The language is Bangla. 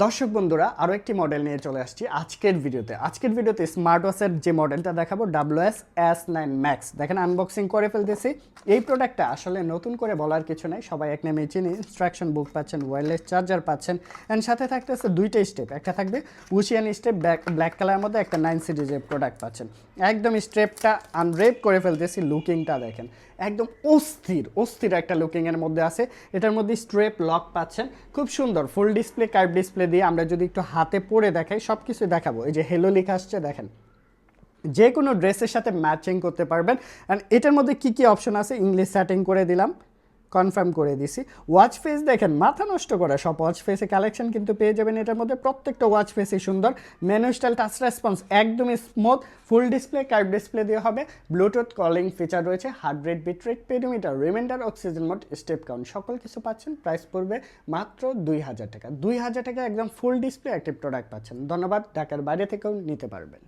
দর্শক বন্ধুরা আরও একটি মডেল নিয়ে চলে আসছি আজকের ভিডিওতে স্মার্ট ওয়াচের যে মডেলটা দেখাবো WS-S9 Max দেখেন আনবক্সিং করে ফেলতেছি। এই প্রোডাক্টটা আসলে নতুন করে বলার কিছু নাই, সবাই এক নামে চিনি। ইনস্ট্রাকশন বুক পাচ্ছেন, ওয়্যারলেস চার্জার পাচ্ছেন, অ্যান্ড সাথে থাকতেছে দুইটা স্টেপ, একটা থাকবে উশিয়ান স্টেপ ব্ল্যাক কালারের মধ্যে, একটা 9 সিরিজের প্রোডাক্ট পাচ্ছেন। একদম স্টেপটা আনরেপ করে ফেলতেছি, লুকিংটা দেখেন একদম অস্থির একটা লুকিংয়ের মধ্যে আছে। এটার মধ্যে স্ট্রেপ লক পাচ্ছেন, খুব সুন্দর ফুল ডিসপ্লে, কার্ভ ডিসপ্লে দিয়ে। আমরা যদি একটু হাতে পরে দেখাই, সব কিছু দেখাবো। এই যে হেলো লেখা আসছে দেখেন, যে কোনো ড্রেসের সাথে ম্যাচিং করতে পারবেন। অ্যান্ড এটার মধ্যে কী কী অপশন আছে, ইংলিশ সেটিং করে দিলাম, কনফার্ম করে দিছি। ওয়াচ ফেস দেখেন, মাথা নষ্ট করে সব ওয়াচ ফেসে কালেকশন কিন্তু পেয়ে যাবেন এটার মধ্যে। প্রত্যেকটা ওয়াচ ফেসই সুন্দর, মেনু স্টাইল, টাচ রেসপন্স একদমই smooth, full display, curve display দিয়ে হবে। ব্লুটুথ কলিং ফিচার রয়েছে, heart rate, beat rate, pedometer, reminder, oxygen mode, step count, সকল কিছু পাচ্ছেন। প্রাইস পড়বে মাত্র 2000 টাকা। 2000 টাকা একদম ফুল ডিসপ্লে একটি প্রোডাক্ট পাচ্ছেন। ধন্যবাদ। ঢাকার বাইরে থেকেও নিতে পারবেন।